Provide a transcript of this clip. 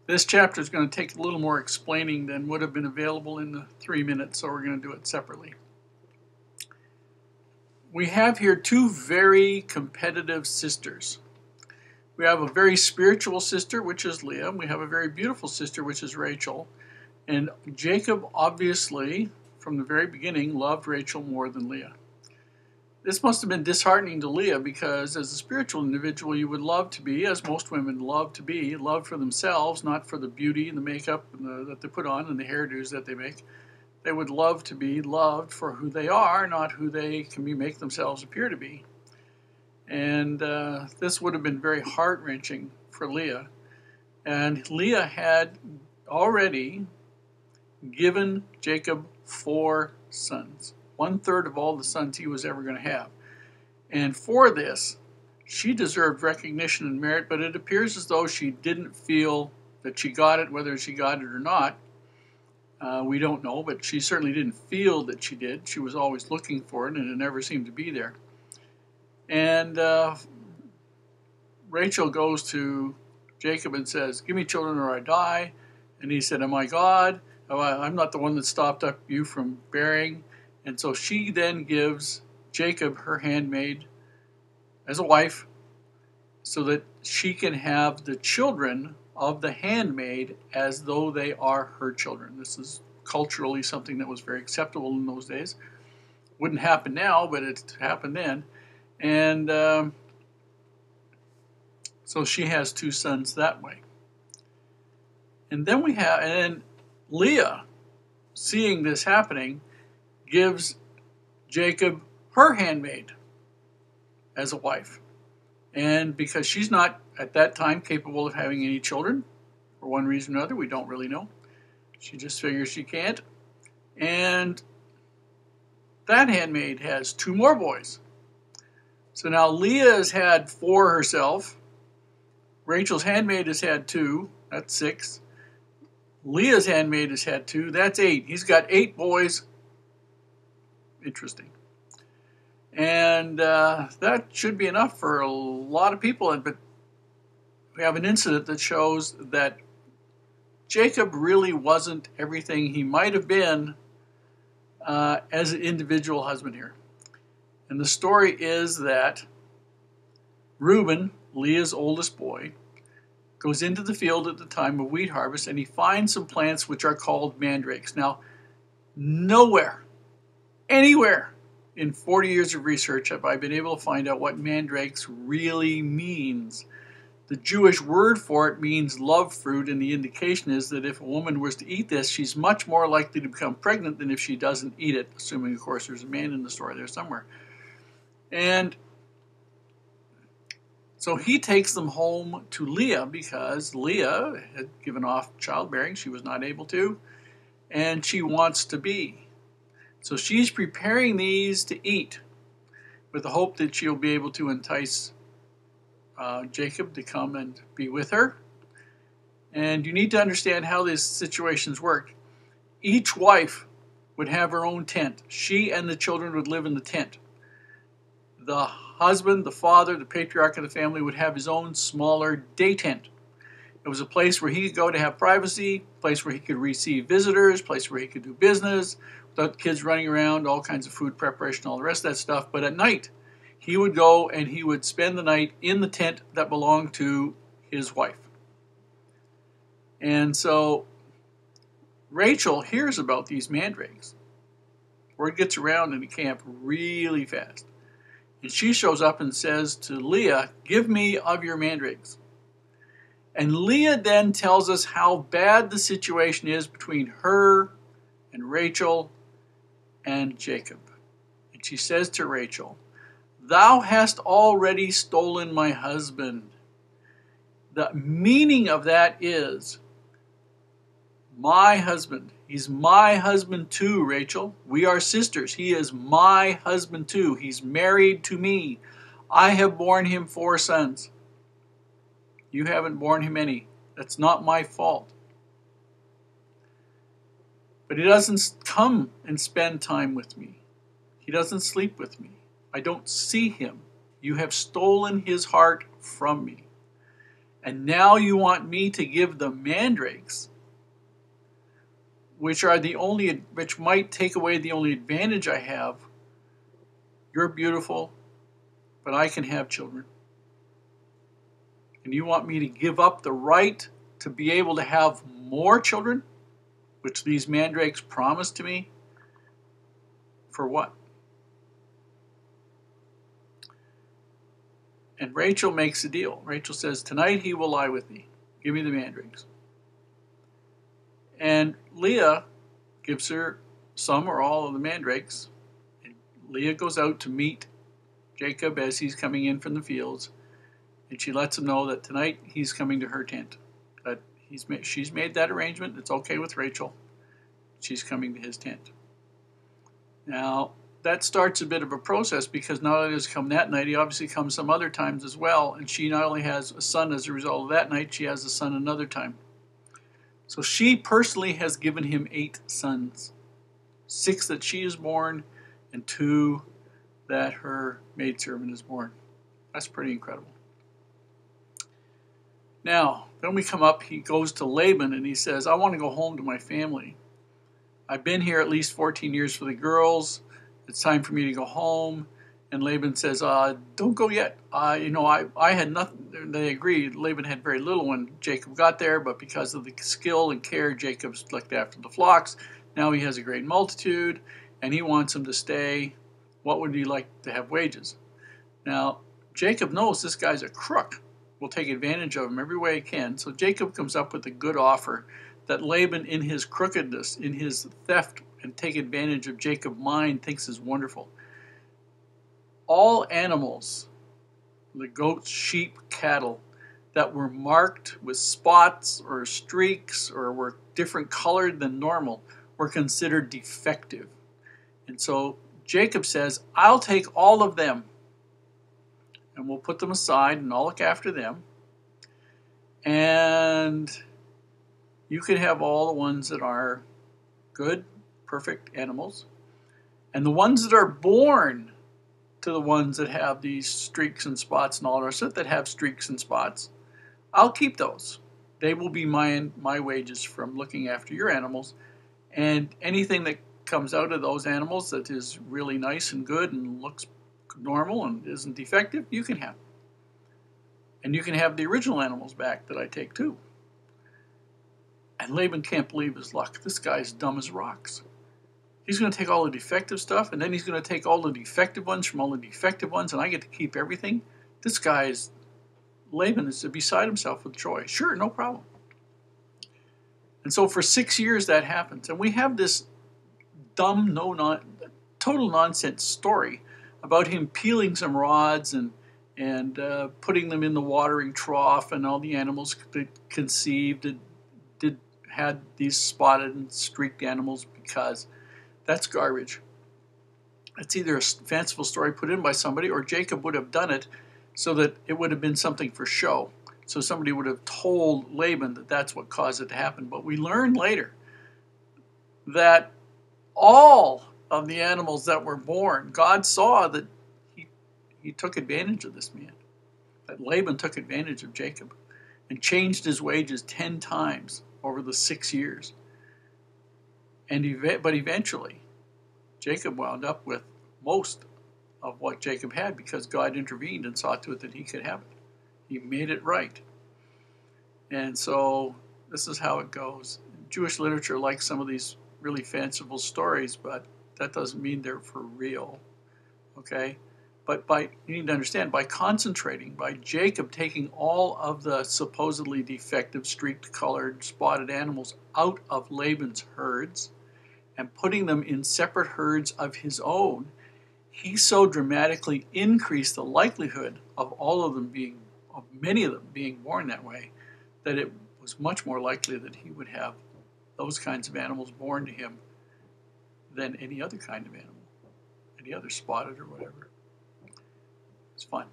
This chapter is going to take a little more explaining than would have been available in the 3 minutes, so we're going to do it separately. We have here two very competitive sisters. We have a very spiritual sister, which is Leah. We have a very beautiful sister, which is Rachel. And Jacob, obviously, from the very beginning, loved Rachel more than Leah. This must have been disheartening to Leah because as a spiritual individual, you would love to be, as most women love to be, loved for themselves, not for the beauty and the makeup that they put on and the hairdos that they make. They would love to be loved for who they are, not who they can make themselves appear to be. And this would have been very heart-wrenching for Leah. And Leah had already given Jacob 4 sons. 1/3 of all the sons he was ever going to have. And for this, she deserved recognition and merit, but it appears as though she didn't feel that she got it, whether she got it or not. We don't know, but she certainly didn't feel that she did. She was always looking for it, and it never seemed to be there. And Rachel goes to Jacob and says, "Give me children or I die." And he said, "Am I God? I'm not the one that stopped up you from bearing." And so she then gives Jacob her handmaid as a wife so that she can have the children of the handmaid as though they are her children. This is culturally something that was very acceptable in those days. Wouldn't happen now, but it happened then. And so she has 2 sons that way. And then and Leah, seeing this happening, gives Jacob her handmaid as a wife. And because she's not at that time capable of having any children, for one reason or another, we don't really know. She just figures she can't. And that handmaid has 2 more boys. So now Leah has had 4 herself. Rachel's handmaid has had 2. That's 6. Leah's handmaid has had 2. That's 8. He's got 8 boys. Interesting. And that should be enough for a lot of people. But we have an incident that shows that Jacob really wasn't everything he might have been as an individual husband here. And the story is that Reuben, Leah's oldest boy, goes into the field at the time of wheat harvest and he finds some plants which are called mandrakes. Now, nowhere, anywhere in 40 years of research have I been able to find out what mandrakes really means. The Jewish word for it means love fruit, and the indication is that if a woman was to eat this, she's much more likely to become pregnant than if she doesn't eat it, assuming, of course, there's a man in the story there somewhere. And so he takes them home to Leah because Leah had given off childbearing. She was not able to, and she wants to be. So she's preparing these to eat with the hope that she'll be able to entice Jacob to come and be with her. And you need to understand how these situations work. Each wife would have her own tent. She and the children would live in the tent. The husband, the father, the patriarch of the family would have his own smaller day tent. It was a place where he could go to have privacy, a place where he could receive visitors, a place where he could do business, without kids running around, all kinds of food preparation, all the rest of that stuff. But at night, he would go and he would spend the night in the tent that belonged to his wife. And so Rachel hears about these mandrakes. Word gets around in the camp really fast. And she shows up and says to Leah, "Give me of your mandrakes." And Leah then tells us how bad the situation is between her and Rachel and Jacob. And she says to Rachel, "Thou hast already stolen my husband." The meaning of that is, my husband. He's my husband too, Rachel. We are sisters. He is my husband too. He's married to me. I have borne him 4 sons. You haven't borne him any. That's not my fault. But he doesn't come and spend time with me. He doesn't sleep with me. I don't see him. You have stolen his heart from me. And now you want me to give the mandrakes, which might take away the only advantage I have. You're beautiful, but I can have children. And you want me to give up the right to be able to have more children, which these mandrakes promised to me? For what? And Rachel makes a deal. Rachel says, tonight he will lie with thee. Give me the mandrakes. And Leah gives her some or all of the mandrakes. And Leah goes out to meet Jacob as he's coming in from the fields. And she lets him know that tonight he's coming to her tent. That she's made that arrangement. It's okay with Rachel. She's coming to his tent. Now, that starts a bit of a process, because not only does he come that night, he obviously comes some other times as well. And she not only has a son as a result of that night, she has a son another time. So she personally has given him 8 sons. 6 that she is born, and 2 that her maidservant is born. That's pretty incredible. Now, then we come up, he goes to Laban and he says, I want to go home to my family. I've been here at least 14 years for the girls. It's time for me to go home. And Laban says, don't go yet. I had nothing. They agreed. Laban had very little when Jacob got there, but because of the skill and care, Jacob's looked after the flocks. Now he has a great multitude, and he wants them to stay. What would he like to have wages? Now, Jacob knows this guy's a crook. Will take advantage of him every way he can. So Jacob comes up with a good offer that Laban, in his crookedness, in his theft, and take advantage of Jacob's mind, thinks is wonderful. All animals, the goats, sheep, cattle, that were marked with spots or streaks or were different colored than normal were considered defective. And so Jacob says, I'll take all of them, and we'll put them aside, and I'll look after them. And you can have all the ones that are good, perfect animals. And the ones that are born to the ones that have these streaks and spots and all the rest of it, that have streaks and spots, I'll keep those. They will be my wages from looking after your animals. And anything that comes out of those animals that is really nice and good and looks normal and isn't defective, you can have. And you can have the original animals back that I take too. And Laban can't believe his luck. This guy's dumb as rocks. He's going to take all the defective stuff, and then he's going to take all the defective ones from all the defective ones, and I get to keep everything. Laban is beside himself with joy. Sure, no problem. And so for 6 years that happens. And we have this dumb, total nonsense story about him peeling some rods and putting them in the watering trough, and all the animals that conceived had these spotted and streaked animals, because that's garbage. It's either a fanciful story put in by somebody, or Jacob would have done it so that it would have been something for show. So somebody would have told Laban that that's what caused it to happen. But we learned later that all of the animals that were born, God saw that he took advantage of this man. That Laban took advantage of Jacob and changed his wages 10 times over the 6 years. But eventually, Jacob wound up with most of what Jacob had, because God intervened and saw to it that he could have it. He made it right. And so this is how it goes. Jewish literature likes some of these really fanciful stories, but that doesn't mean they're for real. Okay? But you need to understand, by Jacob taking all of the supposedly defective, streaked, colored, spotted animals out of Laban's herds and putting them in separate herds of his own, he so dramatically increased the likelihood of many of them being born that way, that it was much more likely that he would have those kinds of animals born to him than any other kind of animal, any other spotted or whatever. It's fun.